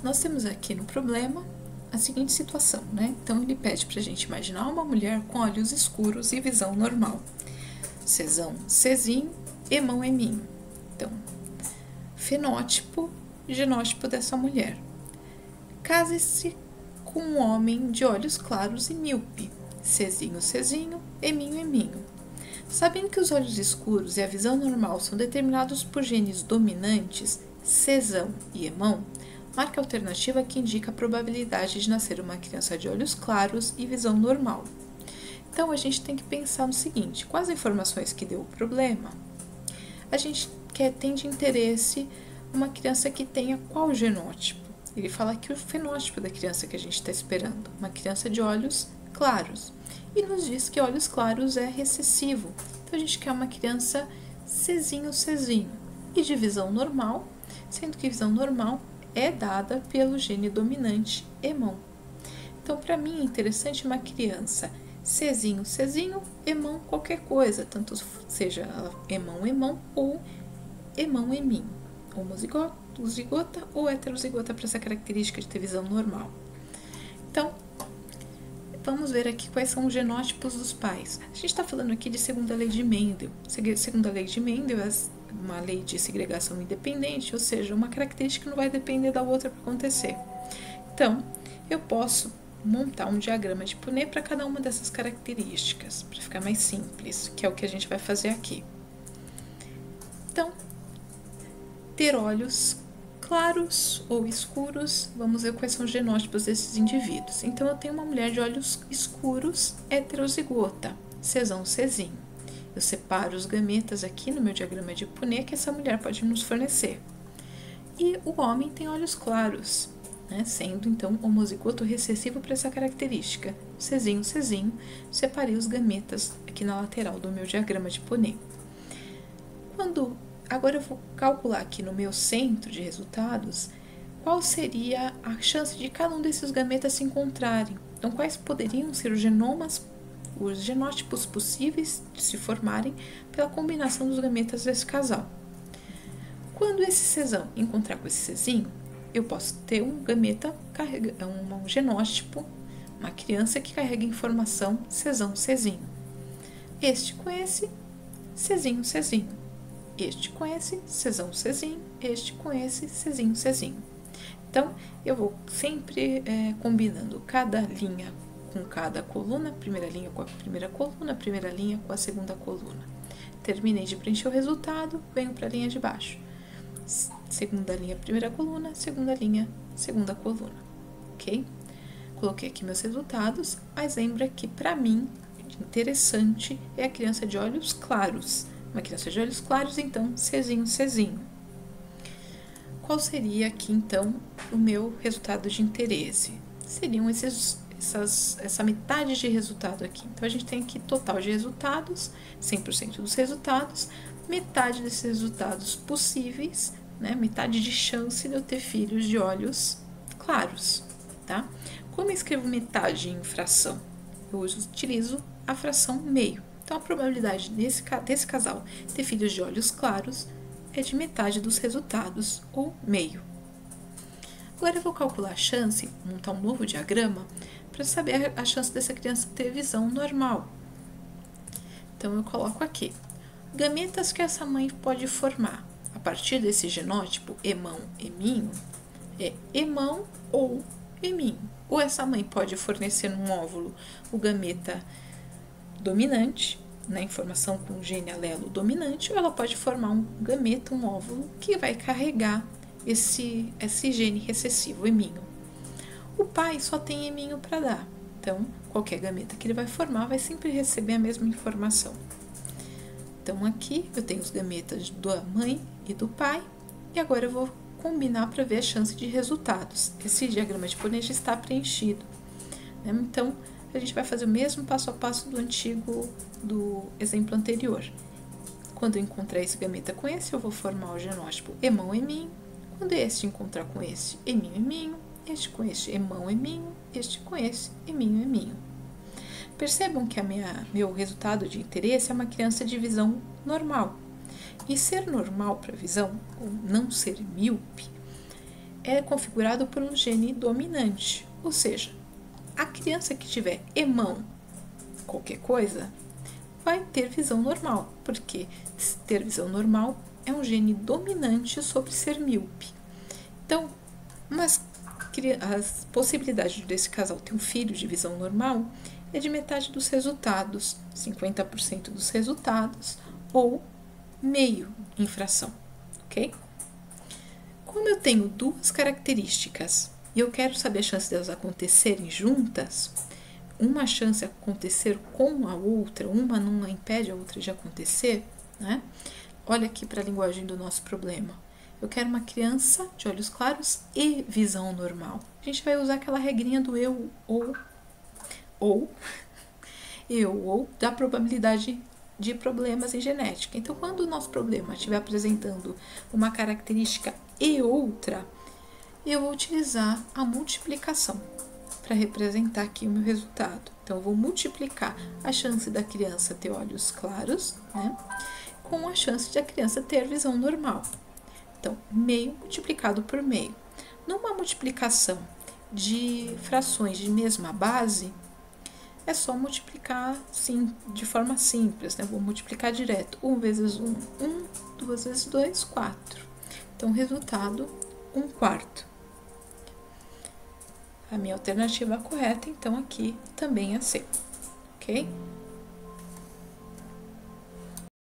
nós temos aqui no problema a seguinte situação, né? Então, ele pede para a gente imaginar uma mulher com olhos escuros e visão normal. Czão, Czinho, Emão, Eminho. Então, fenótipo, genótipo dessa mulher. Case-se com um homem de olhos claros e míope. Czinho, Czinho, Eminho, Eminho. Sabendo que os olhos escuros e a visão normal são determinados por genes dominantes, Czão e Emão, marque a alternativa que indica a probabilidade de nascer uma criança de olhos claros e visão normal. Então, a gente tem que pensar no seguinte: com as informações que deu o problema, a gente tem de interesse uma criança que tenha qual genótipo? Ele fala que o fenótipo da criança que a gente está esperando, uma criança de olhos claros. E nos diz que olhos claros é recessivo. Então, a gente quer uma criança Czinho, Czinho. E de visão normal, sendo que visão normal é dada pelo gene dominante Emão. Então, para mim, é interessante uma criança Czinho, Czinho, Emão qualquer coisa, tanto seja Emão, Emão ou Emão, Eminho, homozigota ou heterozigota para essa característica de ter visão normal. Então, vamos ver aqui quais são os genótipos dos pais. A gente está falando aqui de segunda lei de Mendel. Segunda lei de Mendel é uma lei de segregação independente, ou seja, uma característica não vai depender da outra para acontecer. Então, eu posso montar um diagrama de Punnett para cada uma dessas características, para ficar mais simples, que é o que a gente vai fazer aqui. Então, ter olhos claros ou escuros, vamos ver quais são os genótipos desses indivíduos. Então, eu tenho uma mulher de olhos escuros, heterozigota, Czão, Czinho. Eu separo os gametas aqui no meu diagrama de Punnett que essa mulher pode nos fornecer. E o homem tem olhos claros, né, sendo então homozigoto recessivo para essa característica. Czinho, Czinho, separei os gametas aqui na lateral do meu diagrama de Punnett. Agora eu vou calcular aqui no meu centro de resultados qual seria a chance de cada um desses gametas se encontrarem. Então, quais poderiam ser os genótipos possíveis de se formarem pela combinação dos gametas desse casal. Quando esse Czão encontrar com esse Czinho, eu posso ter um gameta, um genótipo, uma criança que carrega informação Czão, Czinho. Este com esse, Czinho, Czinho. Este com esse, Czão, Czinho. Este com esse, Czinho, Czinho. Então, eu vou sempre combinando cada linha com cada coluna, primeira linha com a primeira linha com a segunda coluna. Terminei de preencher o resultado, venho para a linha de baixo. Segunda linha, primeira coluna, segunda linha, segunda coluna, ok? Coloquei aqui meus resultados, mas lembra que para mim, interessante é a criança de olhos claros. Uma criança de olhos claros, então, Czinho, Czinho. Qual seria aqui, então, o meu resultado de interesse? Seriam essa metade de resultado aqui. Então, a gente tem aqui total de resultados, 100% dos resultados, metade desses resultados possíveis, né? Metade de chance de eu ter filhos de olhos claros, tá? Como eu escrevo metade em fração? Eu utilizo a fração meio. Então, a probabilidade desse casal ter filhos de olhos claros é de metade dos resultados, ou meio. Agora, eu vou calcular a chance, montar um novo diagrama, para saber a chance dessa criança ter visão normal. Então, eu coloco aqui gametas que essa mãe pode formar. A partir desse genótipo, Emão, Eminho, é Emão ou Eminho. Ou essa mãe pode fornecer num óvulo o gameta dominante, na informação com gene alelo dominante, ou ela pode formar um gameta, um óvulo, que vai carregar esse gene recessivo, Eminho. O pai só tem Eminho para dar, então qualquer gameta que ele vai formar vai sempre receber a mesma informação. Então aqui eu tenho os gametas da mãe e do pai, e agora eu vou combinar para ver a chance de resultados. Esse diagrama de Punnett já está preenchido, né? Então, a gente vai fazer o mesmo passo a passo do exemplo anterior. Quando eu encontrar esse gameta com esse, eu vou formar o genótipo Emão, Eminho. Quando este encontrar com esse, Eminho, Eminho. Este com este, Emão, Eminho. Este com esse, Eminho, Eminho. Percebam que meu resultado de interesse é uma criança de visão normal. E ser normal para visão, ou não ser míope, é configurado por um gene dominante, ou seja, a criança que tiver emão qualquer coisa vai ter visão normal, porque ter visão normal é um gene dominante sobre ser míope. Então, mas as possibilidades desse casal ter um filho de visão normal é de metade dos resultados, 50% dos resultados, ou meio em fração, ok? Como eu tenho duas características e eu quero saber a chance delas acontecerem juntas, uma chance acontecer com a outra, uma não impede a outra de acontecer, né? Olha aqui para a linguagem do nosso problema. Eu quero uma criança de olhos claros e visão normal. A gente vai usar aquela regrinha do eu ou da probabilidade de problemas em genética. Então, quando o nosso problema estiver apresentando uma característica e outra, eu vou utilizar a multiplicação para representar aqui o meu resultado. Então, eu vou multiplicar a chance da criança ter olhos claros, né, com a chance de a criança ter visão normal. Então, meio multiplicado por meio. Numa multiplicação de frações de mesma base, é só multiplicar sim, de forma simples, né? Vou multiplicar direto. 1 vezes 1, 1, 2 vezes 2, 4. Então, resultado, 1/4. A minha alternativa correta, então, aqui também é C, ok?